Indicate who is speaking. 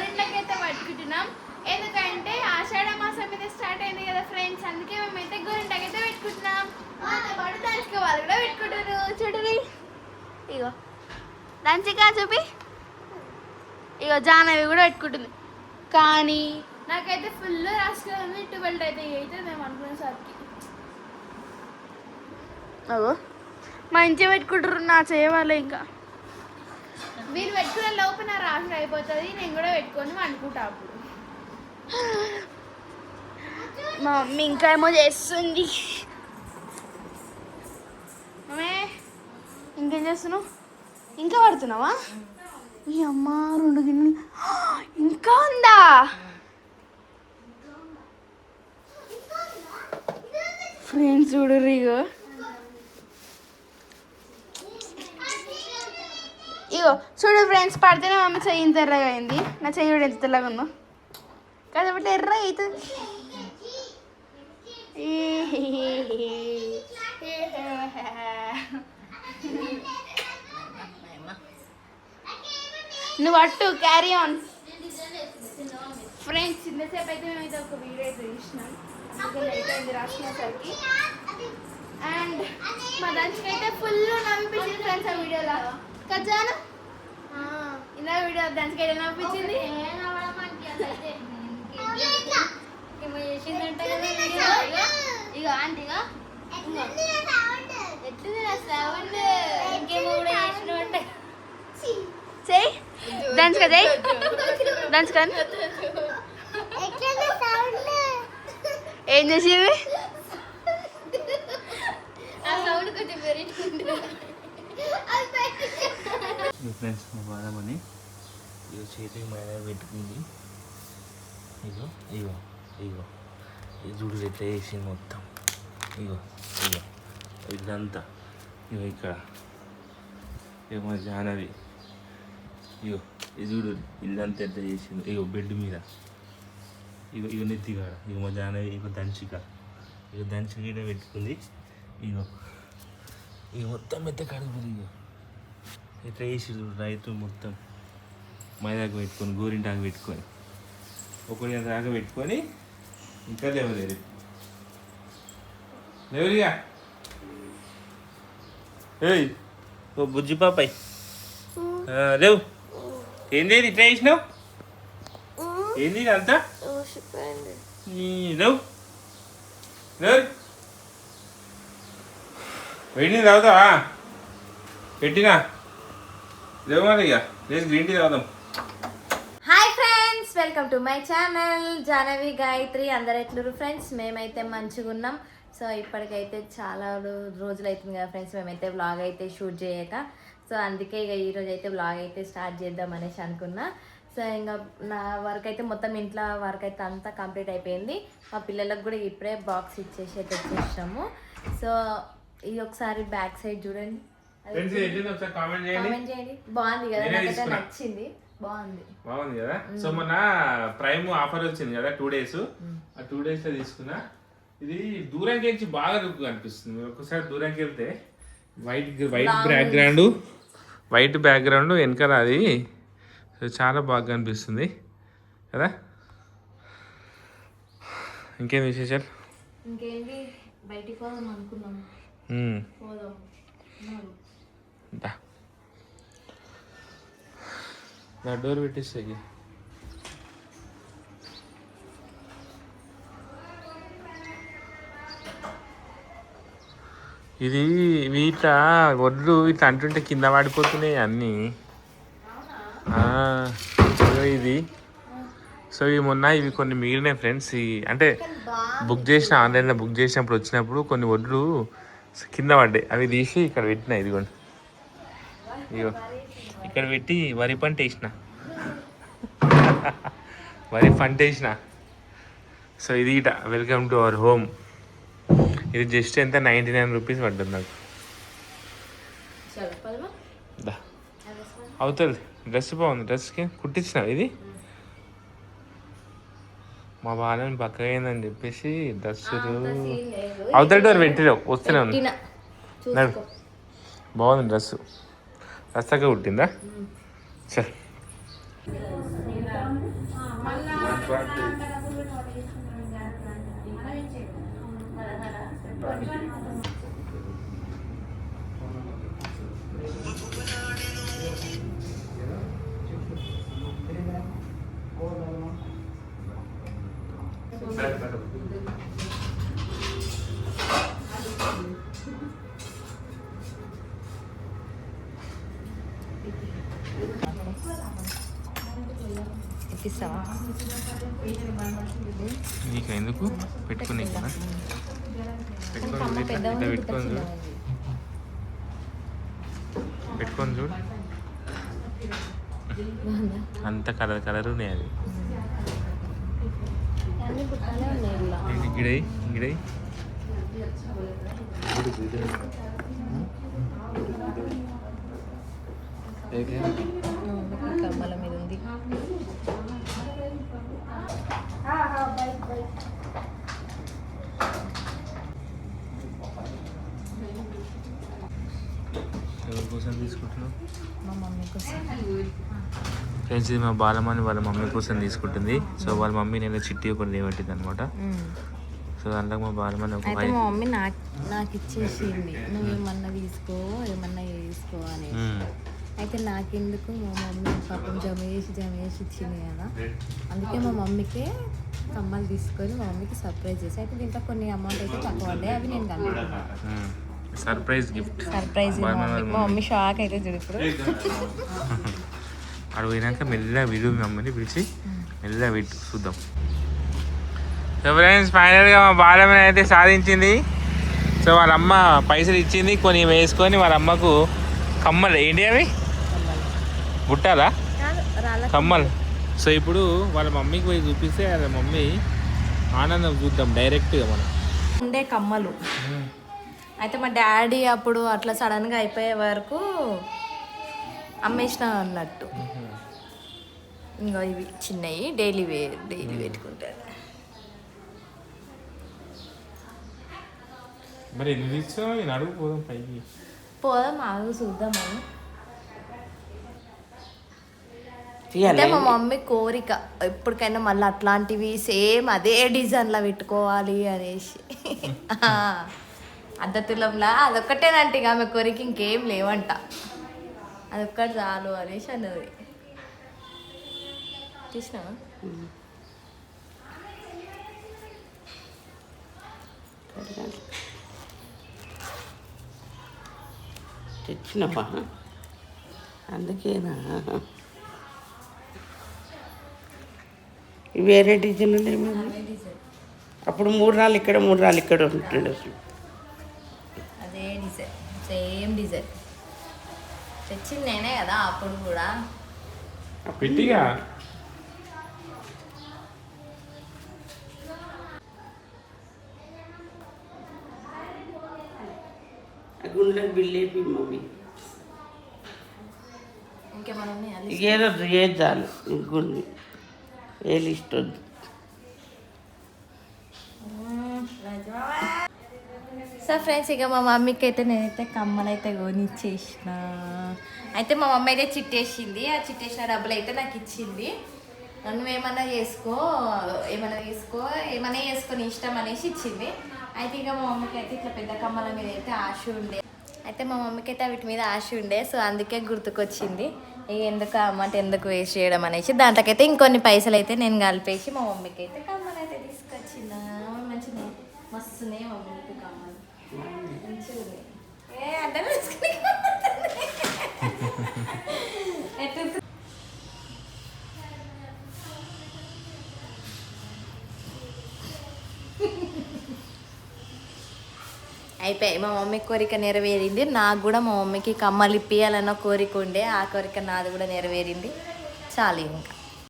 Speaker 1: గోరింట్లకి అయితే పట్టుకుంటున్నాం. ఎందుకంటే ఆషాఢ మాసం మీద స్టార్ట్ అయింది కదా ఫ్రెండ్స్, అందుకే మేమైతే గోరింట్లకి అయితే పెట్టుకుంటున్నాం. పాటు దానికి వాళ్ళు కూడా పెట్టుకుంటారు. చూడరి ఇగో దంచికా చూపి, ఇగో జానవి కూడా పెట్టుకుంటుంది. కానీ నాకైతే ఫుల్ రాసుకుని 12 అయితే మేము అనుకునేసరికి అగో మంచిగా పెట్టుకుంటారు నా చేయవాళ్ళు. ఇంకా మీరు పెట్టుకునే లోపు నా రాసుడు అయిపోతుంది, నేను కూడా పెట్టుకొని అనుకుంటా. అప్పుడు మా మమ్మీ ఇంకా ఏమో చేస్తుంది. ఇంకేం చేస్తున్నావు? ఇంకా పడుతున్నావా? ఈ అమ్మ 2 గిన్నెలు ఇంకా ఉందా? ఫ్రెండ్స్ చూడరు ఇగో ఇగో చూడు ఫ్రెండ్స్, పడితేనే మమ్మీ చెయ్యి ఇంత ఎర్రగా అయింది. నా చెయ్యి కూడా ఎంత తెల్లగా ఉందో కాబట్టి ఎర్ర అవుతుంది. నువ్వు అట్టు క్యారీ ఆన్. ఫ్రెండ్స్ ఇంతసేపు అయితే మేమైతే ఒక వీడియో అయితే తీసినాం, లేట్ అయింది రాసుకునేసరికి. అండ్ మా దంచికి అయితే ఫుల్ నవ్విపించింది ఫ్రెండ్స్ ఆ వీడియోలో కజాను. ఇలా వీడియో దంచికి అయితే నవ్విపించింది. ఇగో ఆంటీగా ఎట్లుంది నా సౌండ్, ఇంకేమో కూడా చేసినట్టే చెయ్యి డాన్స్ కదా, డాన్స్ కానీ ఏం చేసేవి
Speaker 2: ఫ్రెండ్స్ మా బాధమని ఇగో చేతికి మైదా పెట్టుకుంది. ఇగో ఇగో ఇగో ఈ జుడు ఎట్లా వేసింది మొత్తం. ఇగో ఇగో ఇదంతా ఇగో ఇక్కడ ఏమో జానవి. ఇగో ఈ చూడు ఇల్లంతా ఎట్లా చేసింది. ఇగో బెడ్ మీద ఇగో ఇగో నెత్తిగాడ ఇగో మా జానవి. ఇగో దంచిక ఇగో దంచిక కూడా పెట్టుకుంది. ఇగో ఇగో మొత్తం మెత్త కడుగుతుంది. ఇగో ఎట్లా వేసి రైతు మొత్తం మైదాకు పెట్టుకొని గోరింటాకు పెట్టుకొని ఒకటి దాకా పెట్టుకొని ఇంకా లేవలేదు లేవరిగా. ఏయ్ ఓ బుజ్జి పాపాయ్ లేవు. ఏంది ఇట్లా వేసినావు? ఏంది అంతా లేవు లేవు. వేడి తాగుతావా? పెట్టినా లేవు మరి. ఇక లేదు గ్రీన్ టీ తాగుదాం.
Speaker 1: Hi friends, welcome to my channel Jahnavi Gayatri. అందరు ఎట్లురు ఫ్రెండ్స్? మేమైతే మంచిగా ఉన్నాం. సో ఇప్పటికైతే చాలా రోజులు అవుతుంది కదా ఫ్రెండ్స్ మేమైతే వ్లాగ్ అయితే షూట్ చేయక. సో అందుకే ఇక ఈరోజు అయితే వ్లాగ్ అయితే స్టార్ట్ చేద్దాం అనేసి అనుకున్నా. సో ఇంకా నా వర్క్ అయితే మొత్తం ఇంట్లో వర్క్ అయితే అంతా కంప్లీట్ అయిపోయింది. మా పిల్లలకు కూడా ఇప్పుడే బాక్స్ ఇచ్చేసి అయితే వచ్చేసాము. సో ఇది ఒకసారి బ్యాక్ సైడ్ చూడండి,
Speaker 2: కామెంట్
Speaker 1: చేయండి. బాగుంది కదా, నాకైతే నచ్చింది.
Speaker 2: బాగుంది కదా. సో మొన్న ప్రైమ్ ఆఫర్ వచ్చింది కదా 2 days. ఆ 2 days లో తీసుకున్నా. ఇది దూరంకి వెళ్ళి బాగా లుక్ అనిపిస్తుంది. మీరు ఒకసారి దూరంకి వెళ్తే వైట్ బ్యాక్గ్రౌండ్ వెనకాల అది చాలా బాగా అనిపిస్తుంది కదా. ఇంకేం విశేషాలు?
Speaker 1: ఇంకేంటి బయటికి పోదాం అనుకున్నాం. పోదాం
Speaker 2: నా డోర్ పెట్టేస్తాయి. ఇది వీట వడ్లు ఇట్లా అంటుంటే కింద పడిపోతున్నాయి అన్నీ. ఇది సో ఇవి మొన్న ఇవి కొన్ని మిగిలినాయి ఫ్రెండ్స్. అంటే ఆన్లైన్లో బుక్ చేసినప్పుడు వచ్చినప్పుడు కొన్ని వడ్లు కింద పడ్డాయి. అవి తీసి ఇక్కడ పెట్టినా. ఇదిగోండి ఇగో ఇక్కడ పెట్టి వరి పంట వేసిన. సో ఇది ఇట వెల్కమ్ టు అవర్ హోమ్. ఇది జస్ట్ ఎంత 99 రూపీస్ పడ్డది నాకు. అవుతుంది. డ్రెస్ బాగుంది. డ్రెస్కి కుట్టించినావు ఇది. మా బాలని పక్కగా అయిందని చెప్పేసి డ్రెస్సులు అవుతాడు వారు పెట్టినావు. వస్తూనే ఉంది. బాగుంది డ్రెస్సు. రస్తగా కుట్టిందా? సరే
Speaker 1: ఇస్తావా?
Speaker 2: నీకు ఎందుకు పెట్టుకుని పెట్టుకొని చూడు అంత కలర్ కలర్ ఉన్నాయి అది గిడై గిడై
Speaker 1: కమ్మల మీద ఉంది.
Speaker 2: ఎవరి కోసం తీసుకుంటున్నావు?
Speaker 1: మా మమ్మీ కోసం.
Speaker 2: ఫ్రెండ్స్ ఇది మా బాలమ్మని వాళ్ళ మమ్మీ కోసం తీసుకుంటుంది. సో వాళ్ళ మమ్మీ నేను చిట్టి ఒకటి లేవట్టింది అనమాట. సో దాంట్లో మా బాలమ్మని ఒక
Speaker 1: అయితే మా మమ్మీ నాకు ఇచ్చేసింది, నువ్వేమన్నా తీసుకో ఏమన్నా వేసుకో అని. అయితే నాకెందుకు మా మమ్మీ పాపం జమ చేసి ఇచ్చింది కదా, అందుకే మా మమ్మీకే కమ్మలు తీసుకొని మా మమ్మీకి సర్ప్రైజ్ చేసి. అయితే దీంట్లో కొన్ని అమౌంట్ అయితే తక్కువ పడ్డాయి, అవి నేను కనుక్కున్నాను.
Speaker 2: Surprise gift.
Speaker 1: సర్ప్రైజ్ మా మమ్మీ షాక్ అయితే చూడు ఇప్పుడు.
Speaker 2: అక్కడ పోయినాక మెల్లగా విడు మమ్మల్ని పిలిచి మెల్లగా విడు చూద్దాం. సో ఫ్రెండ్స్ ఫైనల్గా మా బాలమ్మని అయితే సాధించింది. సో వాళ్ళ అమ్మ పైసలు ఇచ్చింది, కొన్ని వేసుకొని వాళ్ళ అమ్మకు కమ్మలు ఏంటి అవి బుట్టాలా కమ్మలు. సో ఇప్పుడు వాళ్ళ మమ్మీకి పోయి చూపిస్తే వాళ్ళ మమ్మీ ఆనందం చూద్దాం డైరెక్ట్గా మనం.
Speaker 1: ఉండే కమ్మలు అయితే మా డాడీ అప్పుడు అట్లా సడన్గా అయిపోయే వరకు అమ్మేసిన అన్నట్టు. ఇంకా ఇవి చిన్నవి డైలీ పెట్టుకుంటారు.
Speaker 2: మరి ఎన్ని తీసుకున్నావు? నేను అడుగు పోదాం పైకి.
Speaker 1: పోదాం ఆగు చూద్దామని. అంటే మా మమ్మీ కోరిక ఎప్పటికైనా మళ్ళీ అట్లాంటివి సేమ్ అదే డిజైన్లో పెట్టుకోవాలి అనేసి. అద్దతులంలా అదొక్కటేనంట ఇక ఆమె కోరిక, ఇంకేం లేవంట. అదొక్కటి చాలు అనేసి అన్నది. చూసినా
Speaker 3: తెచ్చినవా? అందుకేనా వేరే డిజైన్ ఉన్నాయి మేము. అప్పుడు 3 రాళ్ళు ఇక్కడ 3 రాళ్ళు ఇక్కడ ఉంటుండే.
Speaker 1: అదే డిజైన్ సేమ్ డిజైన్ తెచ్చింది నేనే కదా అప్పుడు కూడా.
Speaker 2: పెట్టిగా
Speaker 3: గుండెలకు బిల్లేపి మమ్మీ.
Speaker 1: ఇంకేమన్నా
Speaker 3: ఏదో ఏది చాలు, గుండె ఏ లిస్ట్ వద్దు.
Speaker 1: సో ఫ్రెండ్స్ ఇక మా మమ్మీకి అయితే నేనైతే కమ్మలు అయితే కొనిచ్చేసిన. అయితే మా మమ్మీ అయితే చిట్టేసింది. ఆ చిట్టేసిన డబ్బులు అయితే నాకు ఇచ్చింది. నువ్వేమన్నా చేసుకో, ఏమన్నా తీసుకో, ఏమన్నా చేసుకొని ఇష్టం అనేసి ఇచ్చింది. అయితే ఇక మా మమ్మీకి అయితే ఇట్లా పెద్ద కమ్మల మీద అయితే ఆశ ఉండే. అయితే మా మమ్మీకి అయితే వీటి మీద ఆశ ఉండే. సో అందుకే గుర్తుకొచ్చింది. ఇక ఎందుకు అమౌంట్ ఎందుకు వేస్ట్ చేయడం అనేసి దాంట్లోకైతే ఇంకొన్ని పైసలు అయితే నేను కలిపేసి మా మమ్మీకి అయితే కమ్మలు అయితే తీసుకొచ్చిన. మంచిగా మస్తున్నాయి మా మమ్మీకి కమ్మలు, మంచిగా ఉన్నాయి. అర్థం వేసుకుని అయిపోయాయి. మా మమ్మీ కోరిక నెరవేరింది. నాకు కూడా మా మమ్మీకి కమ్మలు ఇప్పియాలన్న కోరిక ఉండే, ఆ కోరిక నాది కూడా నెరవేరింది. చాలు ఇంకా.